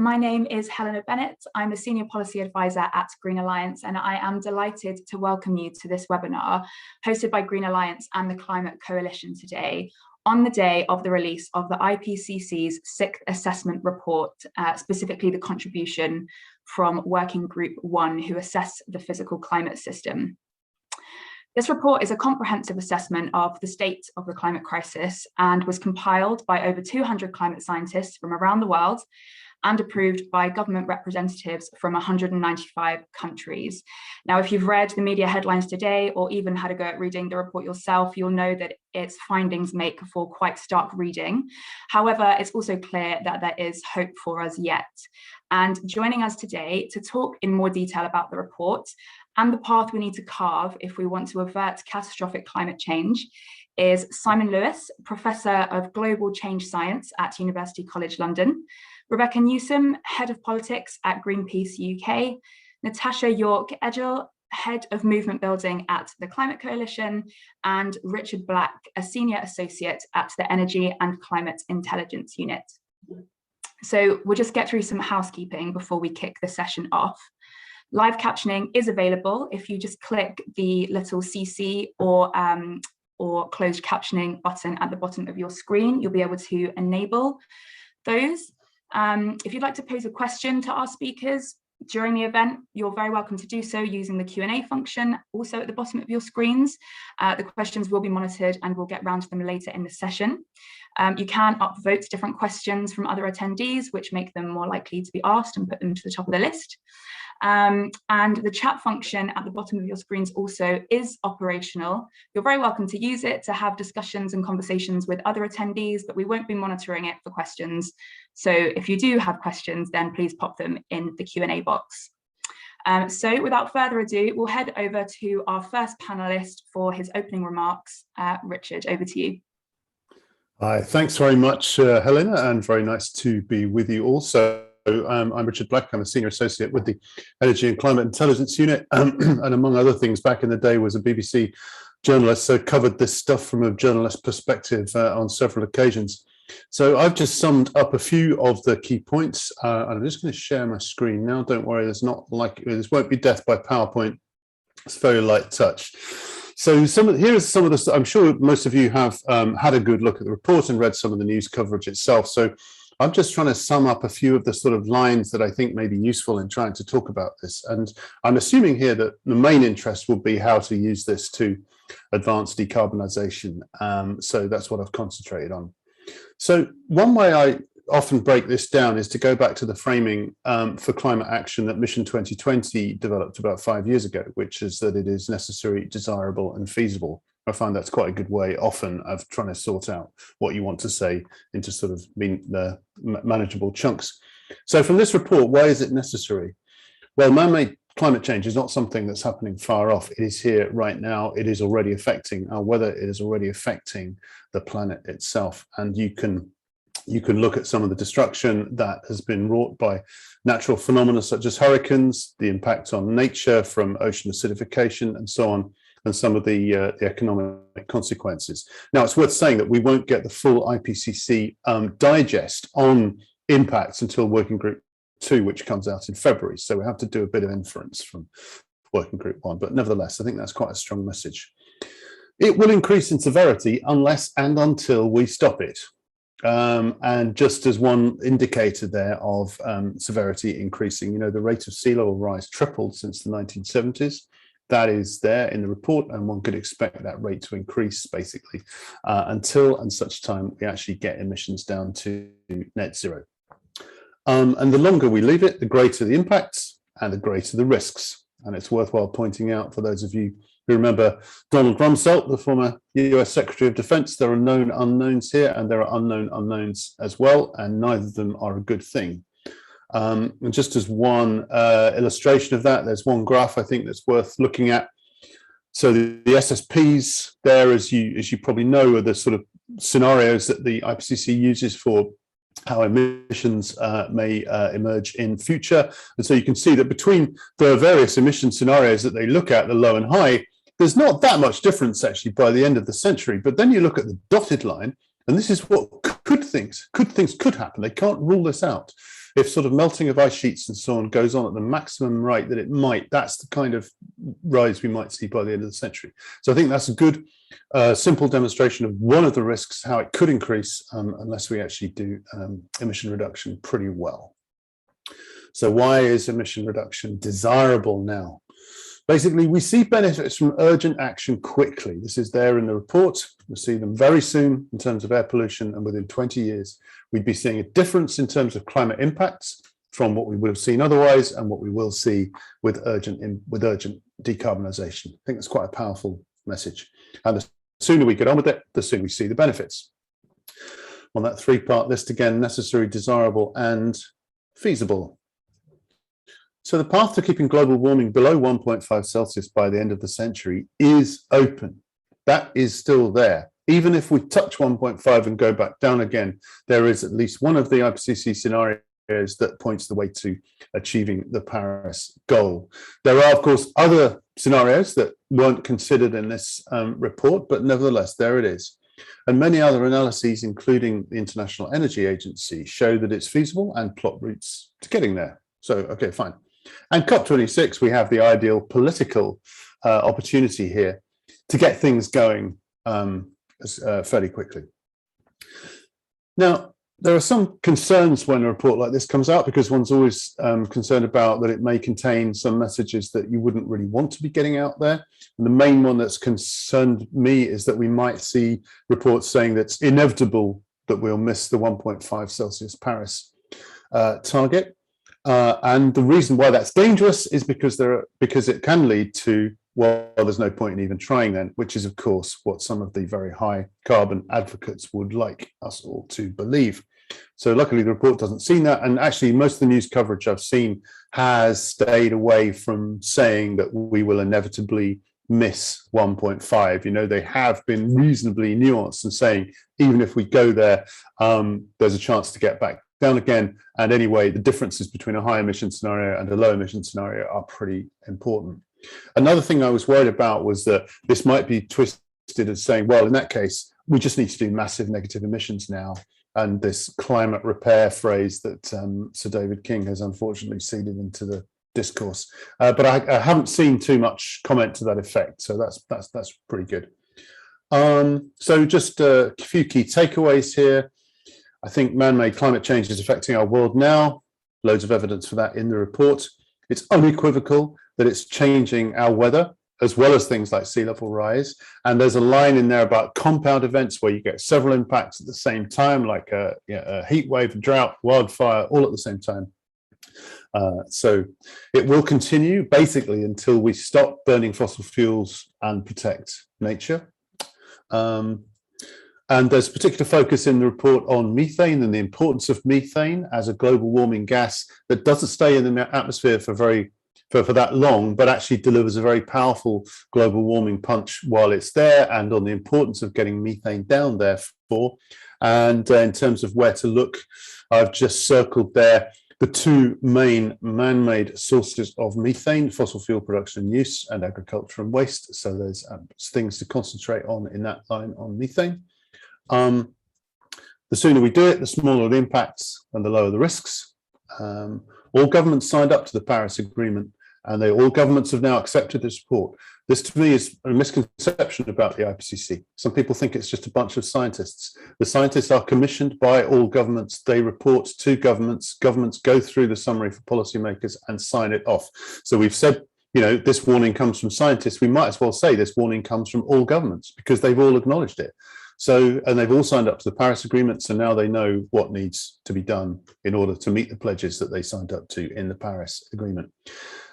my name is Helena Bennett. I'm a Senior Policy Advisor at Green Alliance, and I am delighted to welcome you to this webinar hosted by Green Alliance and the Climate Coalition today, on the day of the release of the IPCC's 6th assessment report, specifically the contribution from Working Group 1, who assess the physical climate system. This report is a comprehensive assessment of the state of the climate crisis and was compiled by over 200 climate scientists from around the world and approved by government representatives from 195 countries. Now, if you've read the media headlines today or even had a go at reading the report yourself, you'll know that its findings make for quite stark reading. However, it's also clear that there is hope for us yet. And joining us today to talk in more detail about the report and the path we need to carve if we want to avert catastrophic climate change is Simon Lewis, Professor of Global Change Science at University College London, Rebecca Newsom, Head of Politics at Greenpeace UK, Natasha Yorke-Edgell, Head of Movement Building at the Climate Coalition, and Richard Black, a Senior Associate at the Energy and Climate Intelligence Unit. So we'll just get through some housekeeping before we kick the session off. Live captioning is available if you just click the little CC or closed captioning button at the bottom of your screen. You'll be able to enable those. If you'd like to pose a question to our speakers during the event, you're very welcome to do so using the Q&A function, also at the bottom of your screens. The questions will be monitored and we'll get round to them later in the session. You can upvote different questions from other attendees, which make them more likely to be asked and put them to the top of the list. And the chat function at the bottom of your screens also is operational. You're very welcome to use it to have discussions and conversations with other attendees, but we won't be monitoring it for questions. So if you do have questions, then please pop them in the Q&A box. So without further ado, we'll head over to our first panelist for his opening remarks. Richard, over to you. Hi, thanks very much, Helena, and very nice to be with you also. I'm Richard Black. I'm a Senior Associate with the Energy and Climate Intelligence Unit, and among other things, back in the day was a BBC journalist, so covered this stuff from a journalist perspective on several occasions. So I've just summed up a few of the key points, and I'm just going to share my screen now. Don't worry, this won't be death by PowerPoint. It's very light touch. So here's some of the, I'm sure most of you have had a good look at the report and read some of the news coverage itself. So I'm just trying to sum up a few of the sort of lines that I think may be useful in trying to talk about this. And I'm assuming here that the main interest will be how to use this to advance decarbonisation. So that's what I've concentrated on. So one way I often break this down is to go back to the framing for climate action that Mission 2020 developed about 5 years ago, which is that it is necessary, desirable and feasible. I find that's quite a good way often of trying to sort out what you want to say into sort of manageable chunks. So from this report, why is it necessary? Well, man-made climate change is not something that's happening far off. It is here right now. It is already affecting our weather. It is already affecting the planet itself. And you can look at some of the destruction that has been wrought by natural phenomena such as hurricanes, the impact on nature from ocean acidification and so on, and some of the economic consequences. Now, it's worth saying that we won't get the full IPCC digest on impacts until Working Group 2, which comes out in February. So we have to do a bit of inference from Working Group 1. But nevertheless, I think that's quite a strong message. It will increase in severity unless and until we stop it. And just as one indicator there of severity increasing, you know, the rate of sea level rise tripled since the 1970s. That is there in the report, and one could expect that rate to increase basically until and such time we actually get emissions down to net zero. And the longer we leave it, the greater the impacts and the greater the risks. And it's worthwhile pointing out, for those of you who remember Donald Rumsfeld, the former US Secretary of Defense, there are known unknowns here and there are unknown unknowns as well, and neither of them are a good thing. And just as one illustration of that, there's one graph I think that's worth looking at. So the SSPs there, as you probably know, are the sort of scenarios that the IPCC uses for how emissions may emerge in future. And so you can see that between the various emission scenarios that they look at, the low and high, there's not that much difference actually by the end of the century. But then you look at the dotted line, and this is what could things could happen. They can't rule this out. if sort of melting of ice sheets and so on goes on at the maximum rate that it might, that's the kind of rise we might see by the end of the century. So I think that's a good, simple demonstration of one of the risks, how it could increase unless we actually do emission reduction pretty well. So why is emission reduction desirable now? Basically, we see benefits from urgent action quickly. This is there in the report. We'll see them very soon in terms of air pollution, and within 20 years, we'd be seeing a difference in terms of climate impacts from what we would have seen otherwise and what we will see with urgent decarbonisation. I think that's quite a powerful message. And the sooner we get on with it, the sooner we see the benefits. On that three-part list again, necessary, desirable, and feasible. So the path to keeping global warming below 1.5 Celsius by the end of the century is open. That is still there. Even if we touch 1.5 and go back down again, there is at least one of the IPCC scenarios that points the way to achieving the Paris goal. There are, of course, other scenarios that weren't considered in this report, but nevertheless, there it is. And many other analyses, including the International Energy Agency, show that it's feasible and plot routes to getting there. So, okay, fine. And COP26, we have the ideal political opportunity here to get things going fairly quickly. Now, there are some concerns when a report like this comes out, because one's always concerned about that it may contain some messages that you wouldn't really want to be getting out there. And the main one that's concerned me is that we might see reports saying that it's inevitable that we'll miss the 1.5 Celsius Paris target. And the reason why that's dangerous is because it can lead to, well, there's no point in even trying then, which is, of course, what some of the very high carbon advocates would like us all to believe. So luckily, the report doesn't see that. And actually, most of the news coverage I've seen has stayed away from saying that we will inevitably miss 1.5. You know, they have been reasonably nuanced and saying, even if we go there, there's a chance to get back down again. And anyway, the differences between a high emission scenario and a low emission scenario are pretty important. Another thing I was worried about was that this might be twisted as saying, well, in that case, we just need to do massive negative emissions now. And this climate repair phrase that Sir David King has unfortunately seeded into the discourse. But I haven't seen too much comment to that effect. So that's pretty good. So just a few key takeaways here. I think man-made climate change is affecting our world now. Loads of evidence for that in the report. It's unequivocal that it's changing our weather, as well as things like sea level rise. And there's a line in there about compound events where you get several impacts at the same time, like a heat wave, drought, wildfire, all at the same time. So it will continue basically until we stop burning fossil fuels and protect nature. And there's particular focus in the report on methane and the importance of methane as a global warming gas that doesn't stay in the atmosphere for that long, but actually delivers a very powerful global warming punch while it's there, and on the importance of getting methane down, therefore. And in terms of where to look, I've just circled there the two main man-made sources of methane: fossil fuel production and use, and agriculture and waste. So there's things to concentrate on in that line on methane. The sooner we do it, the smaller the impacts and the lower the risks. All governments signed up to the Paris Agreement, and all governments have now accepted this report. This, to me, is a misconception about the IPCC. Some people think it's just a bunch of scientists. The scientists are commissioned by all governments. They report to governments. Governments go through the summary for policymakers and sign it off. So we've said, you know, this warning comes from scientists. We might as well say this warning comes from all governments, because they've all acknowledged it. So, and they've all signed up to the Paris Agreement, so now they know what needs to be done in order to meet the pledges that they signed up to in the Paris Agreement.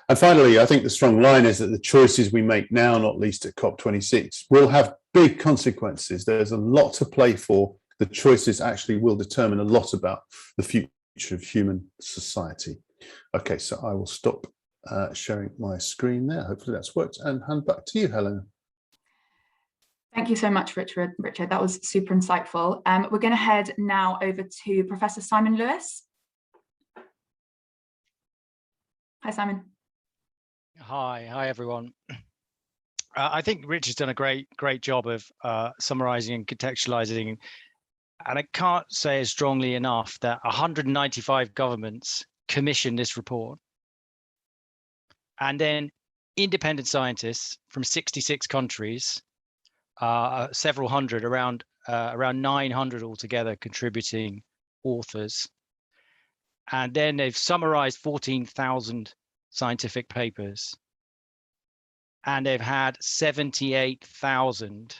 And finally, I think the strong line is that the choices we make now, not least at COP26, will have big consequences. There's a lot to play for. The choices actually will determine a lot about the future of human society. Okay, so I will stop sharing my screen there. Hopefully that's worked, and hand back to you, Helena. Thank you so much, Richard. That was super insightful. We're going to head now over to Professor Simon Lewis. Hi, Simon. Hi, everyone. I think Richard's done a great job of summarising and contextualising And I can't say as strongly enough that 195 governments commissioned this report. And then independent scientists from 66 countries, several hundred, around 900 altogether contributing authors. And then they've summarized 14,000 scientific papers. And they've had 78,000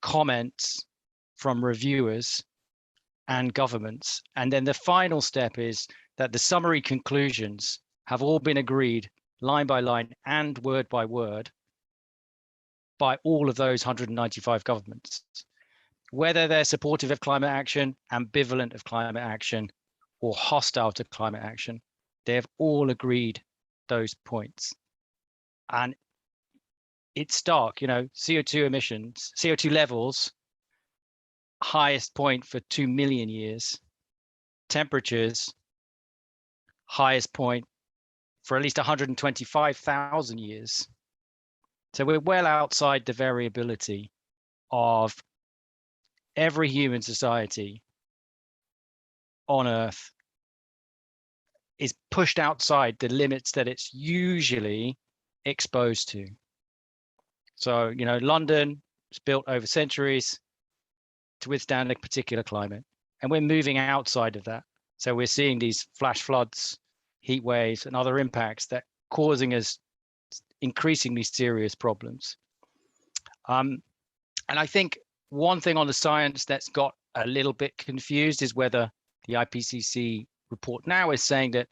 comments from reviewers and governments. And then the final step is that the summary conclusions have all been agreed line by line and word by word by all of those 195 governments, whether they're supportive of climate action, ambivalent of climate action, or hostile to climate action. They have all agreed those points. And it's stark, you know, CO2 emissions, CO2 levels, highest point for 2 million years. Temperatures, highest point for at least 125,000 years. So we're well outside the variability of every human society on Earth is pushed outside the limits that it's usually exposed to. So, you know, London was built over centuries to withstand a particular climate, and we're moving outside of that. So we're seeing these flash floods, heat waves, and other impacts that are causing us increasingly serious problems. And I think one thing on the science that's got a little bit confused is whether the IPCC report now is saying that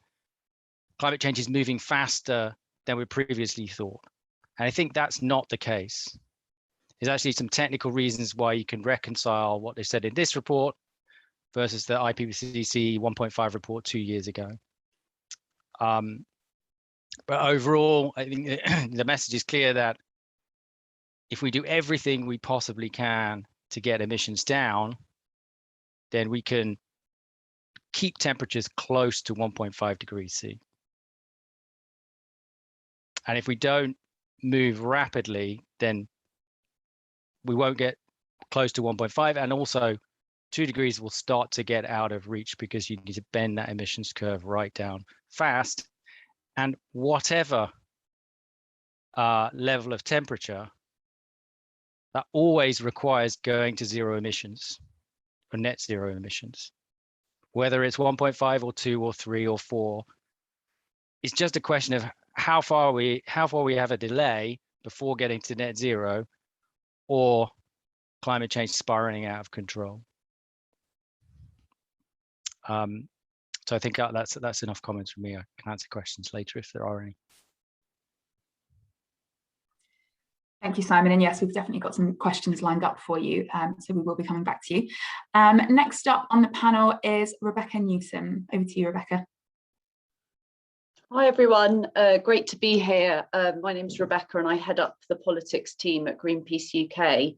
climate change is moving faster than we previously thought. And I think that's not the case. There's actually some technical reasons why you can reconcile what they said in this report versus the IPCC 1.5 report 2 years ago. But overall, I think the message is clear that if we do everything we possibly can to get emissions down, then we can keep temperatures close to 1.5 degrees C. And if we don't move rapidly, then we won't get close to 1.5. And also 2 degrees will start to get out of reach because you need to bend that emissions curve right down fast. And whatever level of temperature, that always requires going to zero emissions or net zero emissions. Whether it's 1.5 or 2 or 3 or 4, it's just a question of how far we have a delay before getting to net zero, or climate change spiraling out of control. So I think that's enough comments from me. I can answer questions later if there are any. Thank you, Simon. And yes, we've definitely got some questions lined up for you, so we will be coming back to you. Next up on the panel is Rebecca Newsom. Over to you, Rebecca. Hi, everyone. Great to be here. My name is Rebecca and I head up the politics team at Greenpeace UK.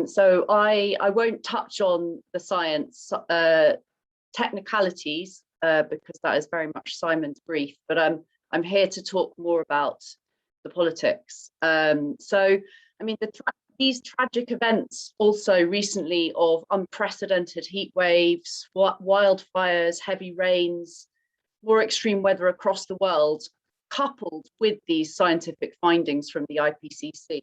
So I won't touch on the science technicalities because that is very much Simon's brief, but I'm here to talk more about the politics. So, I mean, these tragic events also recently of unprecedented heat waves, wildfires, heavy rains, more extreme weather across the world, coupled with these scientific findings from the IPCC,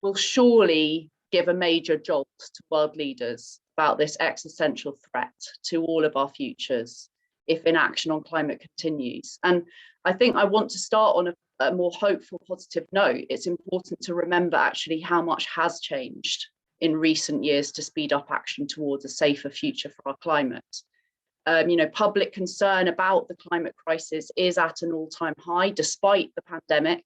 will surely give a major jolt to world leaders about this existential threat to all of our futures if inaction on climate continues. And I think I want to start on a more hopeful, positive note. It's important to remember actually how much has changed in recent years to speed up action towards a safer future for our climate. You know, public concern about the climate crisis is at an all-time high despite the pandemic,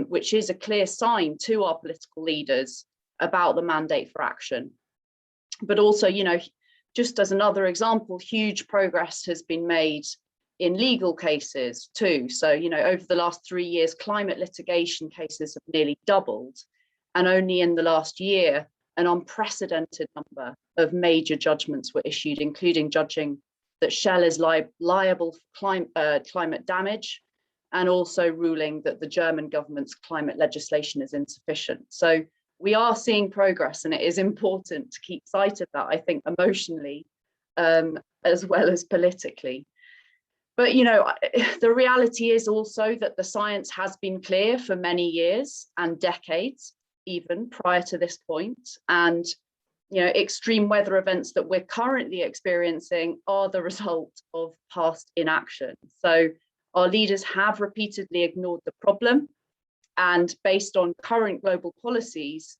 which is a clear sign to our political leaders about the mandate for action. But also, you know, just as another example, huge progress has been made in legal cases too. So, you know, over the last 3 years, climate litigation cases have nearly doubled. And only in the last year, an unprecedented number of major judgments were issued, including judging that Shell is liable for climate damage, and also ruling that the German government's climate legislation is insufficient. So we are seeing progress, and it is important to keep sight of that, I think, emotionally as well as politically. But, you know, the reality is also that the science has been clear for many years and decades, even prior to this point. And, you know, extreme weather events that we're currently experiencing are the result of past inaction. So our leaders have repeatedly ignored the problem. And based on current global policies,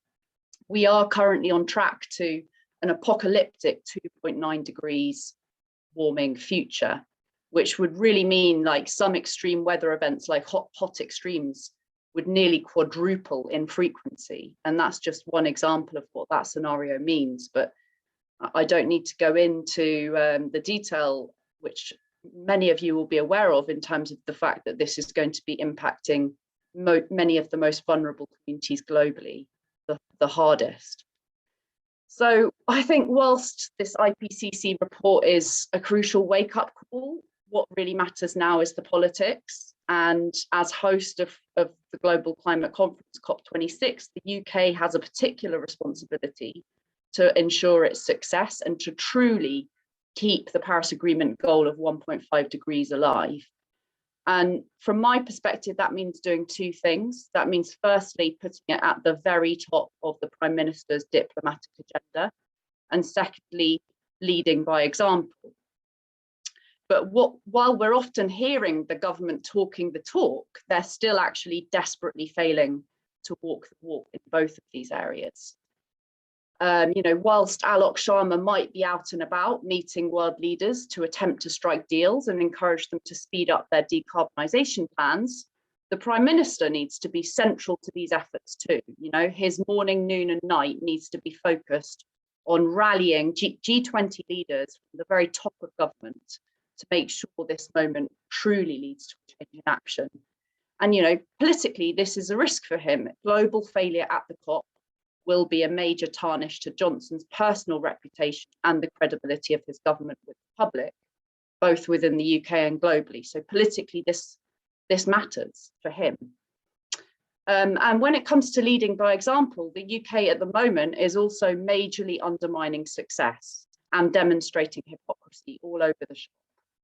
we are currently on track to an apocalyptic 2.9 degrees warming future, which would really mean like some extreme weather events like hot extremes would nearly quadruple in frequency. And that's just one example of what that scenario means. But I don't need to go into the detail, which many of you will be aware of, in terms of the fact that this is going to be impacting many of the most vulnerable communities globally, the hardest. So I think whilst this IPCC report is a crucial wake-up call, what really matters now is the politics. And as host of the Global Climate Conference, COP26, the UK has a particular responsibility to ensure its success and to truly keep the Paris Agreement goal of 1.5 degrees alive. And from my perspective, that means doing two things. That means firstly, putting it at the very top of the Prime Minister's diplomatic agenda, and secondly, leading by example. But while we're often hearing the government talking the talk, they're still actually desperately failing to walk the walk in both of these areas. You know, whilst Alok Sharma might be out and about meeting world leaders to attempt to strike deals and encourage them to speed up their decarbonisation plans, the Prime Minister needs to be central to these efforts too. You know, his morning, noon and night needs to be focused on rallying G20 leaders from the very top of government to make sure this moment truly leads to a change in action. And, you know, politically, this is a risk for him. Global failure at the COP will be a major tarnish to Johnson's personal reputation and the credibility of his government with the public, both within the UK and globally. So politically, this matters for him. And when it comes to leading by example, the UK at the moment is also majorly undermining success and demonstrating hypocrisy all over the shop.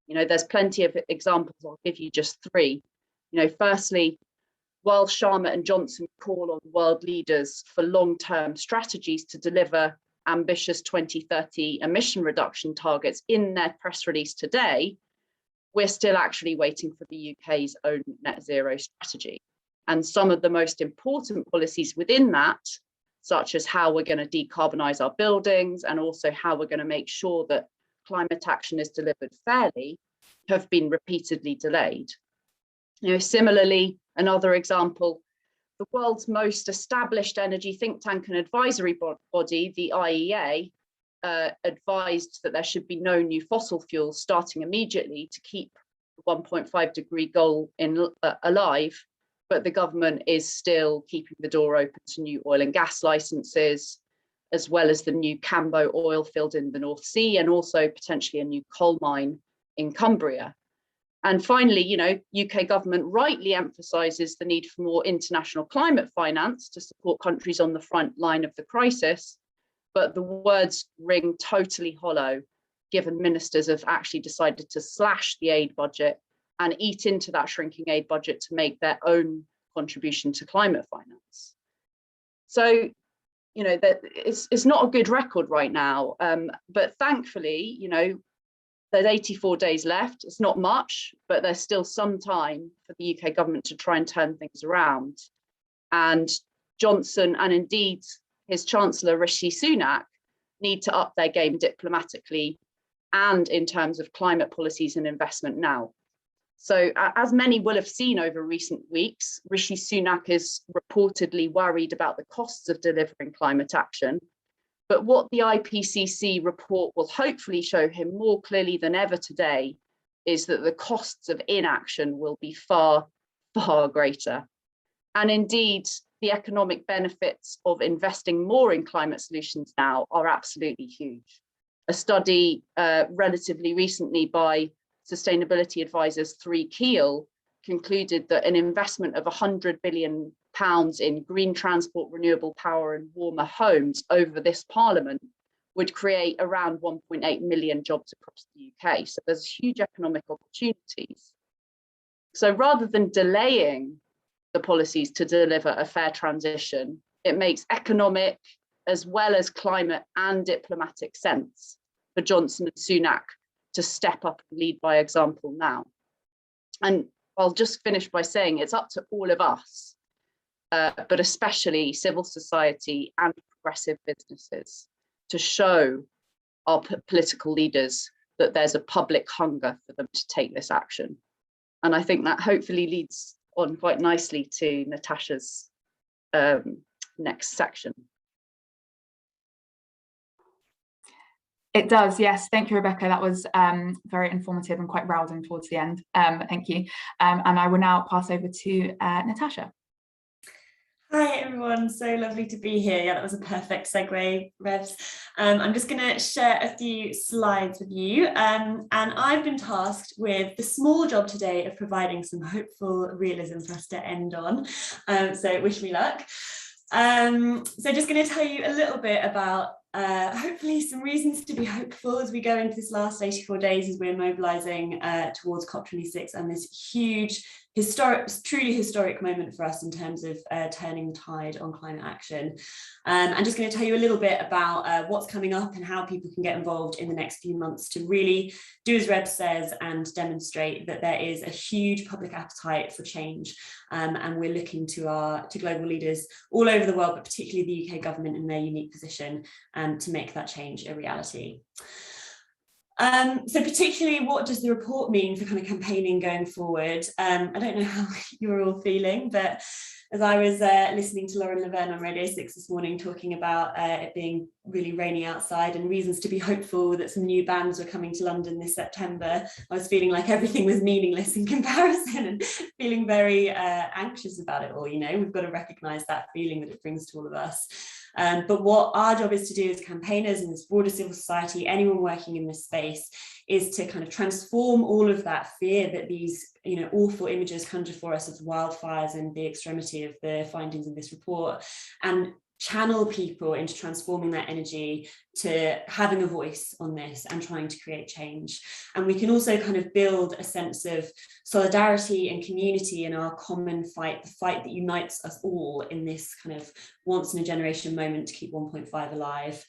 You know, there's plenty of examples. I'll give you just three. You know, firstly, while Sharma and Johnson call on world leaders for long-term strategies to deliver ambitious 2030 emission reduction targets in their press release today, we're still actually waiting for the UK's own net zero strategy. And some of the most important policies within that, such as how we're going to decarbonise our buildings and also how we're going to make sure that climate action is delivered fairly, have been repeatedly delayed. You know, similarly, another example, the world's most established energy think tank and advisory body, the IEA, advised that there should be no new fossil fuels starting immediately to keep the 1.5 degree goal alive, but the government is still keeping the door open to new oil and gas licenses, as well as the new Cambo oil field in the North Sea, and also potentially a new coal mine in Cumbria. And finally, you know, UK government rightly emphasises the need for more international climate finance to support countries on the front line of the crisis, but the words ring totally hollow, given ministers have actually decided to slash the aid budget and eat into that shrinking aid budget to make their own contribution to climate finance. So, you know, that it's not a good record right now, but thankfully, you know, there's 84 days left. It's not much, but there's still some time for the UK government to try and turn things around. And Johnson and indeed his Chancellor Rishi Sunak need to up their game diplomatically and in terms of climate policies and investment now. So as many will have seen over recent weeks, Rishi Sunak is reportedly worried about the costs of delivering climate action. But what the IPCC report will hopefully show him more clearly than ever today is that the costs of inaction will be far, far greater. And indeed, the economic benefits of investing more in climate solutions now are absolutely huge. A study relatively recently by sustainability advisors 3 Keel concluded that an investment of £100 billion in green transport, renewable power and warmer homes over this Parliament would create around 1.8 million jobs across the UK. So there's huge economic opportunities. So rather than delaying the policies to deliver a fair transition, it makes economic as well as climate and diplomatic sense for Johnson and Sunak to step up and lead by example now. And I'll just finish by saying it's up to all of us, but especially civil society and progressive businesses, to show our political leaders that there's a public hunger for them to take this action. And I think that hopefully leads on quite nicely to Natasha's next section. It does, yes. Thank you, Rebecca. That was very informative and quite rousing towards the end. Thank you. And I will now pass over to Natasha. Hi everyone, so lovely to be here. Yeah, that was a perfect segue, Revs. I'm just going to share a few slides with you, and I've been tasked with the small job today of providing some hopeful realism for us to end on, so wish me luck. So just going to tell you a little bit about hopefully some reasons to be hopeful as we go into this last 84 days as we're mobilising towards COP26 and this huge, truly historic moment for us in terms of turning the tide on climate action. I'm just going to tell you a little bit about what's coming up and how people can get involved in the next few months to really do as Reb says and demonstrate that there is a huge public appetite for change, and we're looking to global leaders all over the world, but particularly the UK government in their unique position to make that change a reality. So particularly, what does the report mean for kind of campaigning going forward? I don't know how you're all feeling, but as I was listening to Lauren Laverne on Radio 6 this morning talking about it being really rainy outside and reasons to be hopeful that some new bands were coming to London this September, I was feeling like everything was meaningless in comparison and feeling very anxious about it all. You know, we've got to recognise that feeling that it brings to all of us. But what our job is to do as campaigners in this broader civil society, anyone working in this space, is to kind of transform all of that fear that these, you know, awful images conjure for us of wildfires and the extremity of the findings in this report, and channel people into transforming that energy to having a voice on this and trying to create change. And we can also kind of build a sense of solidarity and community in our common fight, the fight that unites us all in this kind of once in a generation moment to keep 1.5 alive.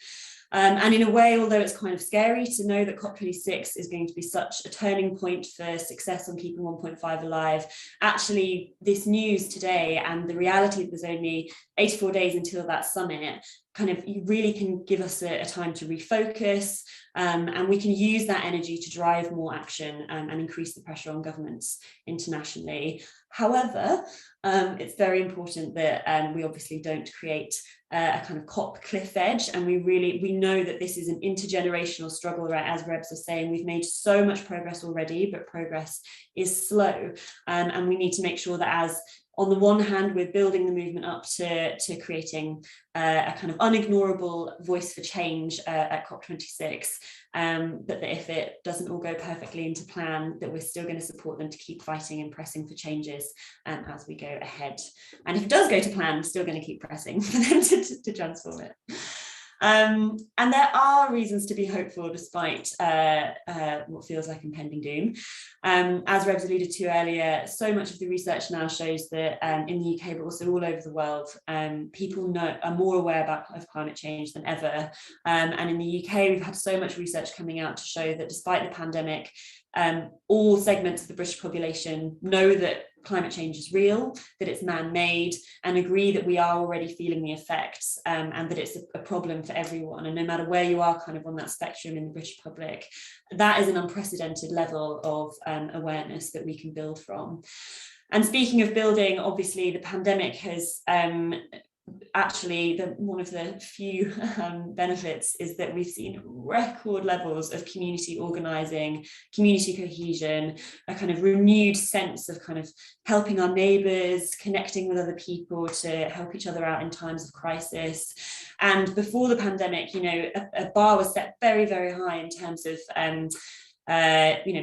And in a way, although it's kind of scary to know that COP26 is going to be such a turning point for success on keeping 1.5 alive, actually this news today and the reality that there's only 84 days until that summit kind of really can give us a time to refocus, and we can use that energy to drive more action and increase the pressure on governments internationally. However, it's very important that we obviously don't create a kind of COP cliff edge, and we know that this is an intergenerational struggle, right? As Rebs are saying, we've made so much progress already, but progress is slow, and we need to make sure that as on the one hand, we're building the movement up to creating a kind of unignorable voice for change at COP26, but that if it doesn't all go perfectly into plan, that we're still going to support them to keep fighting and pressing for changes as we go ahead. And if it does go to plan, we're still going to keep pressing for them to transform it. And there are reasons to be hopeful despite what feels like impending doom. As Rebs alluded to earlier, so much of the research now shows that in the UK, but also all over the world, people are more aware of climate change than ever. And in the UK, we've had so much research coming out to show that despite the pandemic, all segments of the British population know that climate change is real, that it's man-made, and agree that we are already feeling the effects, and that it's a problem for everyone. And no matter where you are kind of on that spectrum in the British public, that is an unprecedented level of awareness that we can build from. And speaking of building, obviously the pandemic has actually, one of the few benefits is that we've seen record levels of community organising, community cohesion, a kind of renewed sense of kind of helping our neighbours, connecting with other people to help each other out in times of crisis. And before the pandemic, you know, a bar was set very, very high in terms of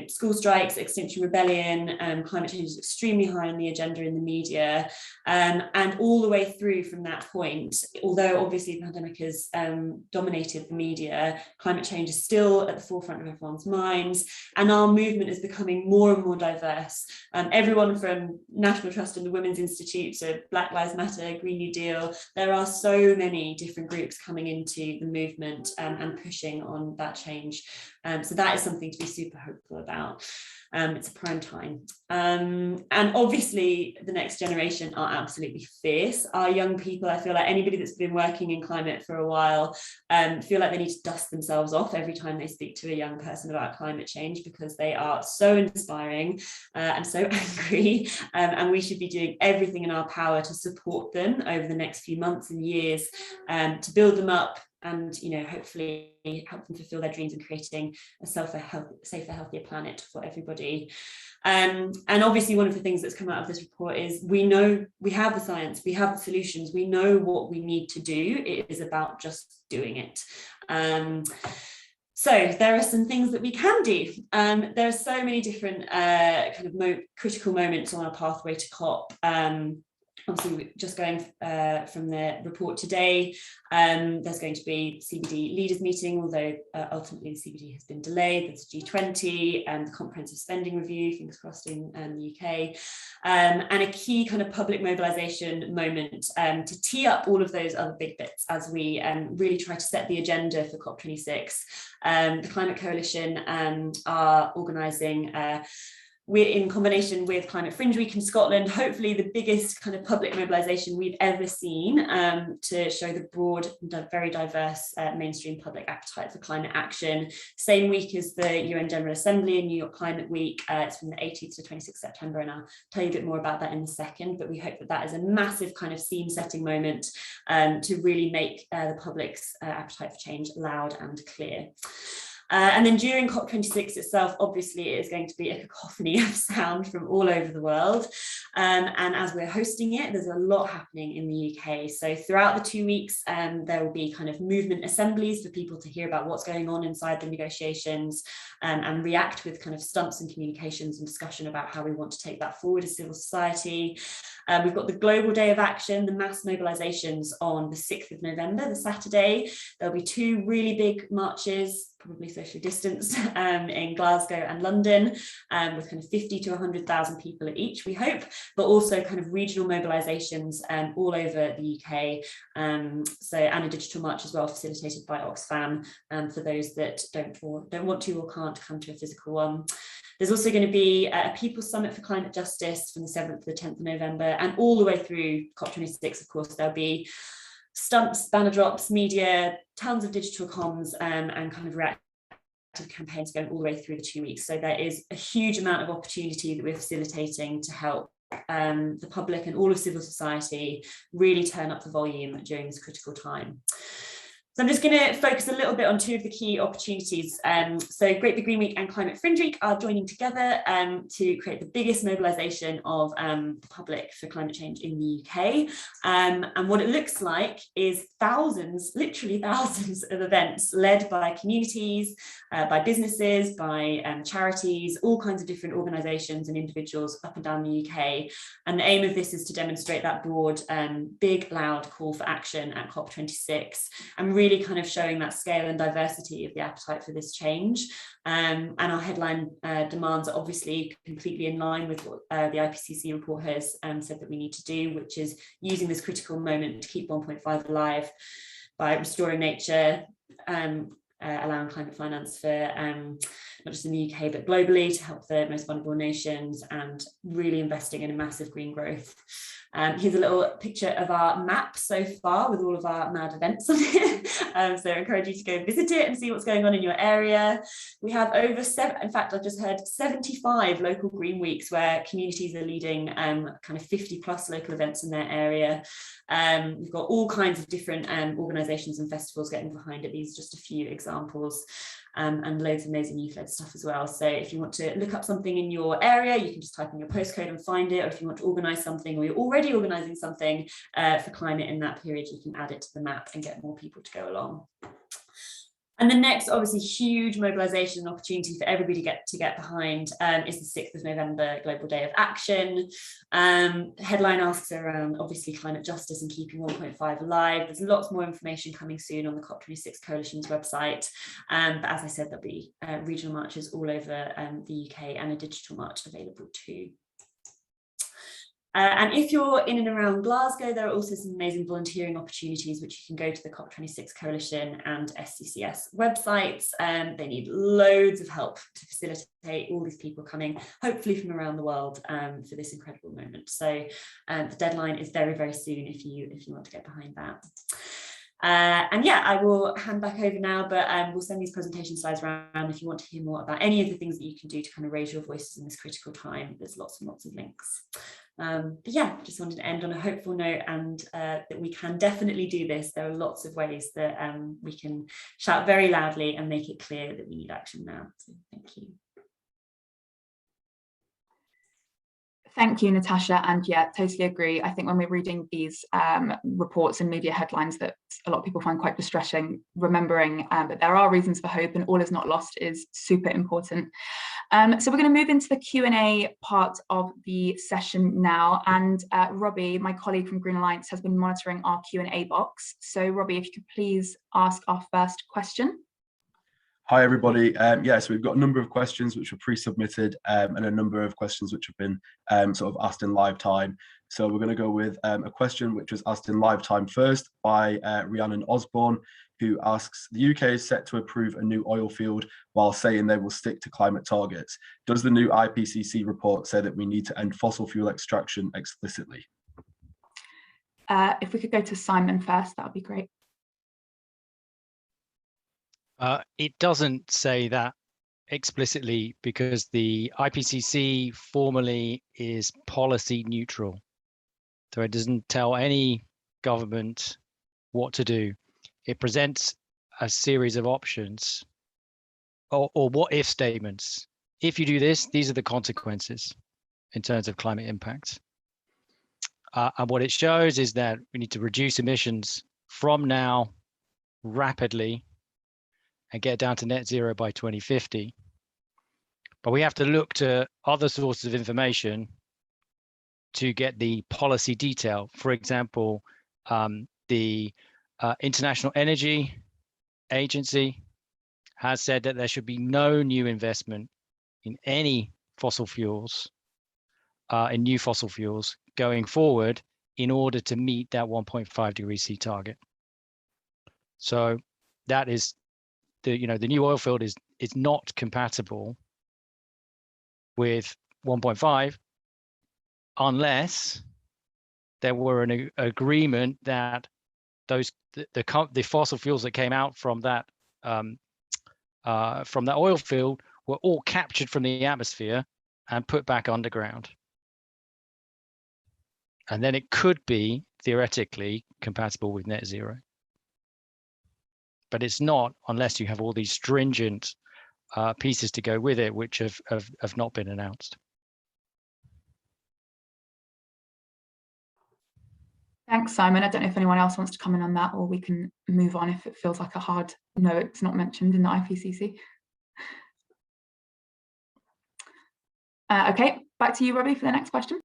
school strikes, Extinction Rebellion, climate change is extremely high on the agenda in the media, and all the way through from that point, although obviously the pandemic has dominated the media, climate change is still at the forefront of everyone's minds, and our movement is becoming more and more diverse. Everyone from National Trust and the Women's Institute to Black Lives Matter, Green New Deal, there are so many different groups coming into the movement and pushing on that change. So that is something to be super hopeful about. It's a prime time. And obviously the next generation are absolutely fierce. Our young people, I feel like anybody that's been working in climate for a while, feel like they need to dust themselves off every time they speak to a young person about climate change, because they are so inspiring and so angry, and we should be doing everything in our power to support them over the next few months and years, to build them up and hopefully help them fulfill their dreams in creating a safer, healthier planet for everybody. And obviously one of the things that's come out of this report is we know we have the science, we have the solutions, we know what we need to do. It is about just doing it. So there are some things that we can do. There are so many different critical moments on our pathway to COP. Obviously, just going from the report today, there's going to be CBD leaders meeting, although ultimately the CBD has been delayed. There's G20 and the comprehensive spending review, fingers crossed, in the UK, and a key kind of public mobilisation moment to tee up all of those other big bits as we really try to set the agenda for COP26. The Climate Coalition are organising we're in combination with Climate Fringe Week in Scotland, hopefully the biggest kind of public mobilisation we've ever seen to show the broad, very diverse mainstream public appetite for climate action. Same week as the UN General Assembly and New York Climate Week. It's from the 18th to 26th September, and I'll tell you a bit more about that in a second, but we hope that that is a massive kind of scene-setting moment to really make the public's appetite for change loud and clear. And then during COP26 itself, obviously it is going to be a cacophony of sound from all over the world. And as we're hosting it, there's a lot happening in the UK. So throughout the 2 weeks, there will be kind of movement assemblies for people to hear about what's going on inside the negotiations and react with kind of stumps and communications and discussion about how we want to take that forward as civil society. We've got the Global Day of Action, the mass mobilisations on the 6th of November, the Saturday. There'll be 2 really big marches, probably socially distanced, in Glasgow and London, with kind of 50 to 100,000 people at each, we hope, but also kind of regional mobilisations all over the UK. And a digital march as well, facilitated by Oxfam, for those that don't want to or can't come to a physical one. There's also going to be a People's Summit for Climate Justice from the 7th to the 10th of November, and all the way through COP26, of course, there'll be stumps, banner drops, media, tons of digital comms, and kind of reactive campaigns going all the way through the 2 weeks. So there is a huge amount of opportunity that we're facilitating to help the public and all of civil society really turn up the volume during this critical time. So I'm just going to focus a little bit on 2 of the key opportunities. So Great Big Green Week and Climate Fringe Week are joining together to create the biggest mobilisation of the public for climate change in the UK. And what it looks like is thousands, literally thousands of events led by communities, by businesses, by charities, all kinds of different organisations and individuals up and down the UK. And the aim of this is to demonstrate that broad, big, loud call for action at COP26, and really kind of showing that scale and diversity of the appetite for this change. And our headline demands are obviously completely in line with what the IPCC report has said that we need to do, which is using this critical moment to keep 1.5 alive by restoring nature, allowing climate finance for not just in the UK but globally to help the most vulnerable nations, and really investing in a massive green growth. Here's a little picture of our map so far with all of our mad events on it. So I encourage you to go visit it and see what's going on in your area. We have over in fact, I've just heard 75 local green weeks where communities are leading kind of 50 plus local events in their area. We've got all kinds of different organisations and festivals getting behind it. These are just a few examples. And loads of amazing youth-led stuff as well. So if you want to look up something in your area, you can just type in your postcode and find it. Or if you want to organise something, or you're already organising something for climate in that period, you can add it to the map and get more people to go along. And the next, obviously, huge mobilisation opportunity for everybody to get behind is the 6th of November, Global Day of Action. Headline asks around, obviously, climate justice and keeping 1.5 alive. There's lots more information coming soon on the COP26 Coalition's website. But as I said, there'll be regional marches all over the UK and a digital march available too. And if you're in and around Glasgow, there are also some amazing volunteering opportunities, which you can go to the COP26 Coalition and SCCS websites. They need loads of help to facilitate all these people coming, hopefully from around the world, for this incredible moment. So the deadline is very, very soon if you want to get behind that. And yeah, I will hand back over now, but we'll send these presentation slides around if you want to hear more about any of the things that you can do to kind of raise your voices in this critical time. There's lots and lots of links. But yeah, just wanted to end on a hopeful note, and that we can definitely do this. There are lots of ways that we can shout very loudly and make it clear that we need action now. So thank you. Thank you, Natasha. And yeah, totally agree. I think when we're reading these reports and media headlines that a lot of people find quite distressing, remembering that there are reasons for hope and all is not lost is super important. So we're going to move into the Q&A part of the session now. And Robbie, my colleague from Green Alliance, has been monitoring our Q&A box. So Robbie, if you could please ask our first question. Hi, everybody. Yeah, so we've got a number of questions which were pre-submitted and a number of questions which have been sort of asked in live time. So we're going to go with a question which was asked in live time first by Rhiannon Osborne, who asks, the UK is set to approve a new oil field while saying they will stick to climate targets. Does the new IPCC report say that we need to end fossil fuel extraction explicitly? If we could go to Simon first, that would be great. It doesn't say that explicitly because the IPCC formally is policy neutral. So it doesn't tell any government what to do. It presents a series of options or what if statements. If you do this, these are the consequences in terms of climate impact. And what it shows is that we need to reduce emissions from now rapidly and get down to net zero by 2050. But we have to look to other sources of information to get the policy detail. For example, the International Energy Agency has said that there should be no new investment in any fossil fuels, in new fossil fuels going forward in order to meet that 1.5 degree C target. So that is the new oil field is not compatible with 1.5 unless there were an agreement that the fossil fuels that came out from that oil field were all captured from the atmosphere and put back underground. And then it could be theoretically compatible with net zero. But it's not unless you have all these stringent pieces to go with it, which have not been announced. Thanks, Simon. I don't know if anyone else wants to comment on that, or we can move on if it feels like a hard no, it's not mentioned in the IPCC. Okay, back to you, Robbie, for the next question.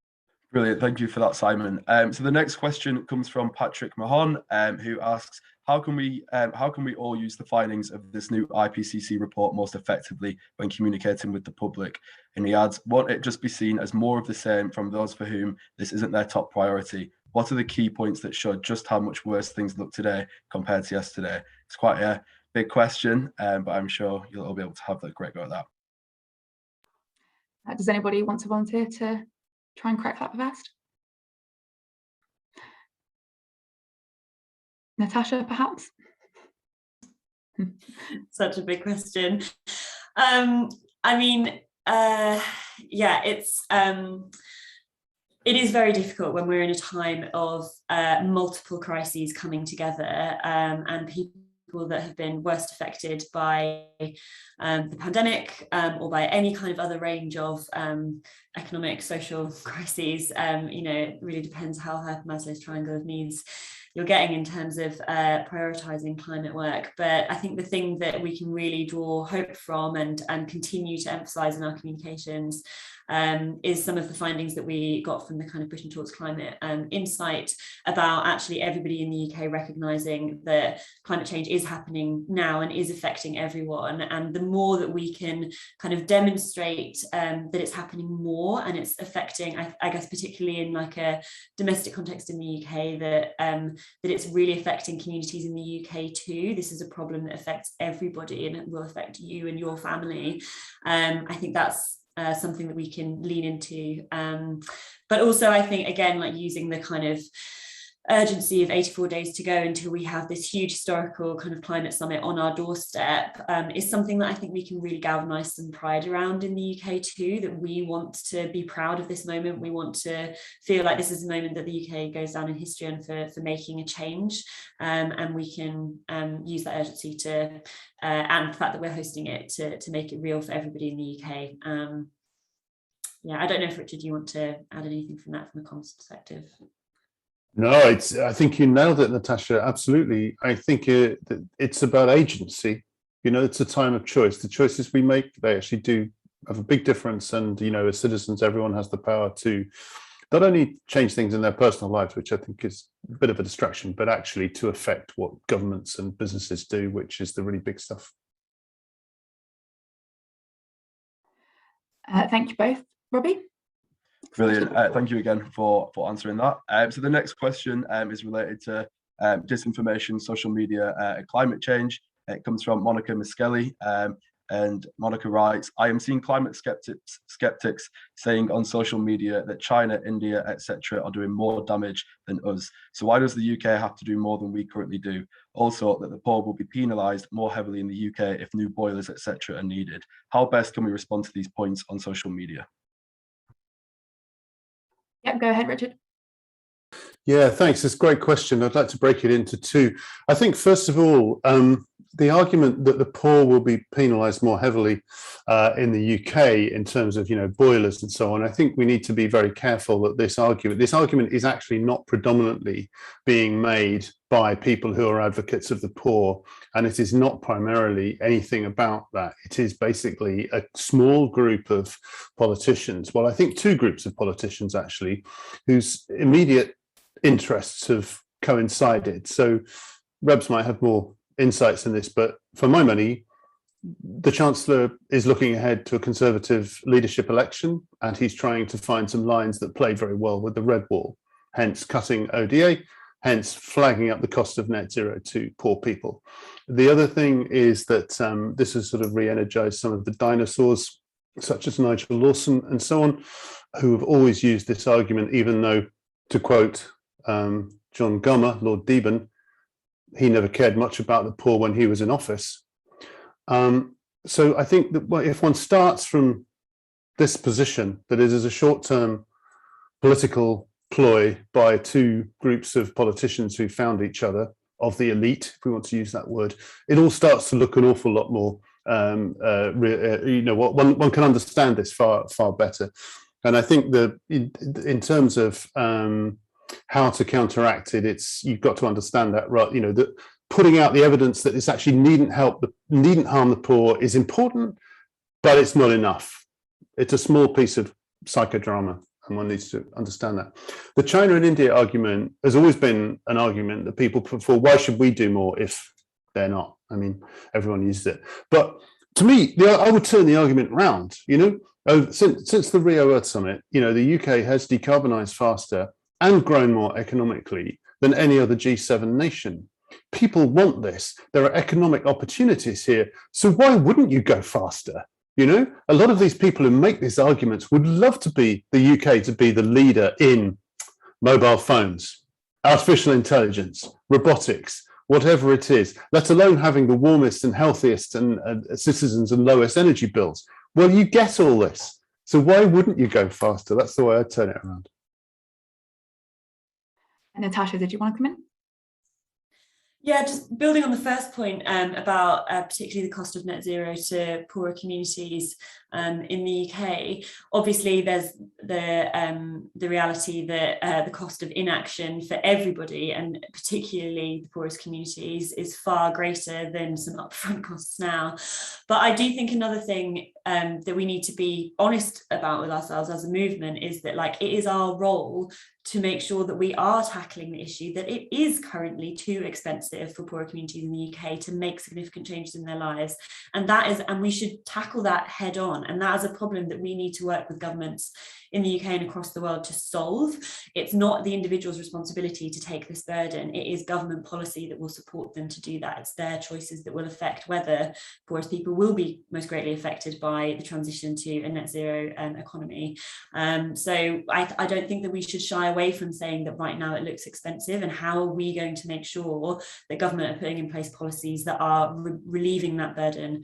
Brilliant, thank you for that, Simon. So the next question comes from Patrick Mahon, who asks, how can we all use the findings of this new IPCC report most effectively when communicating with the public? And he adds, won't it just be seen as more of the same from those for whom this isn't their top priority? What are the key points that show just how much worse things look today compared to yesterday? It's quite a big question, but I'm sure you'll all be able to have a great go at that. Does anybody want to volunteer to try and crack that first? Natasha, perhaps? Such a big question. I mean, yeah, it is very difficult when we're in a time of multiple crises coming together, and people that have been worst affected by the pandemic or by any kind of other range of economic, social crises. You know, it really depends how her Maslow's triangle of needs you're getting in terms of prioritising climate work. But I think the thing that we can really draw hope from and continue to emphasise in our communications is some of the findings that we got from the kind of Britain Talks Climate Insight about actually everybody in the UK recognising that climate change is happening now and is affecting everyone. And the more that we can kind of demonstrate that it's happening more and it's affecting, I guess, particularly in like a domestic context in the UK, that it's really affecting communities in the UK too. This is a problem that affects everybody and it will affect you and your family. I think that's something that we can lean into, but also I think, again, like using the kind of urgency of 84 days to go until we have this huge historical kind of climate summit on our doorstep is something that I think we can really galvanise some pride around in the UK too, that we want to be proud of this moment. We want to feel like this is a moment that the UK goes down in history and for making a change, and we can use that urgency to and the fact that we're hosting it to make it real for everybody in the UK. Yeah, I don't know if Richard, you want to add anything from that from a comms perspective? No, I think you nailed it, Natasha. Absolutely. I think it's about agency. You know, it's a time of choice. The choices we make, they actually do have a big difference. And, you know, as citizens, everyone has the power to not only change things in their personal lives, which I think is a bit of a distraction, but actually to affect what governments and businesses do, which is the really big stuff. Thank you both. Robbie? Brilliant. Thank you again for answering that. So the next question is related to disinformation, social media, and climate change. It comes from Monica Miskelly, and Monica writes, I am seeing climate skeptics saying on social media that China, India, etc. are doing more damage than us. So why does the UK have to do more than we currently do? Also, that the poor will be penalised more heavily in the UK if new boilers, etc. are needed. How best can we respond to these points on social media? Yeah, go ahead, Richard. Yeah, thanks. It's a great question. I'd like to break it into two. I think, first of all, the argument that the poor will be penalised more heavily in the UK in terms of, you know, boilers and so on, I think we need to be very careful that this argument is actually not predominantly being made by people who are advocates of the poor, and it is not primarily anything about that. It is basically a small group of politicians, well, I think two groups of politicians actually, whose immediate interests have coincided. So Rebs might have more insights in this, but for my money, the Chancellor is looking ahead to a Conservative leadership election, and he's trying to find some lines that play very well with the red wall, hence cutting ODA, hence flagging up the cost of net zero to poor people. The other thing is that this has sort of re-energized some of the dinosaurs, such as Nigel Lawson and so on, who have always used this argument, even though, to quote John Gummer, Lord Deben, he never cared much about the poor when he was in office. So I think that if one starts from this position, that it is a short-term political ploy by two groups of politicians who found each other, of the elite, if we want to use that word, it all starts to look an awful lot more, you know, one can understand this far better. And I think that in terms of how to counteract it, you've got to understand that, right? You know, that putting out the evidence that this actually needn't harm the poor is important, but it's not enough. It's a small piece of psychodrama, and one needs to understand that. The China and India argument has always been an argument that people put forward. Why should we do more if they're not? I mean, everyone uses it. But to me, I would turn the argument round. You know, since the Rio Earth Summit, you know, the UK has decarbonised faster and grown more economically than any other G7 nation. People want this. There are economic opportunities here. So why wouldn't you go faster? You know, a lot of these people who make these arguments would love to be the UK to be the leader in mobile phones, artificial intelligence, robotics, whatever it is, let alone having the warmest and healthiest and citizens and lowest energy bills. Well, you get all this. So why wouldn't you go faster? That's the way I turn it around. Natasha, did you want to come in? Yeah, just building on the first point about particularly the cost of net zero to poorer communities in the UK. Obviously, there's the reality that the cost of inaction for everybody, and particularly the poorest communities, is far greater than some upfront costs now. But I do think another thing that we need to be honest about with ourselves as a movement is that, like, it is our role to make sure that we are tackling the issue that it is currently too expensive for poorer communities in the UK to make significant changes in their lives. And we should tackle that head on. And that is a problem that we need to work with governments in the UK and across the world to solve. It's not the individual's responsibility to take this burden. It is government policy that will support them to do that. It's their choices that will affect whether poorest people will be most greatly affected by the transition to a net zero economy. So I don't think that we should shy away from saying that right now it looks expensive, and how are we going to make sure that government are putting in place policies that are relieving that burden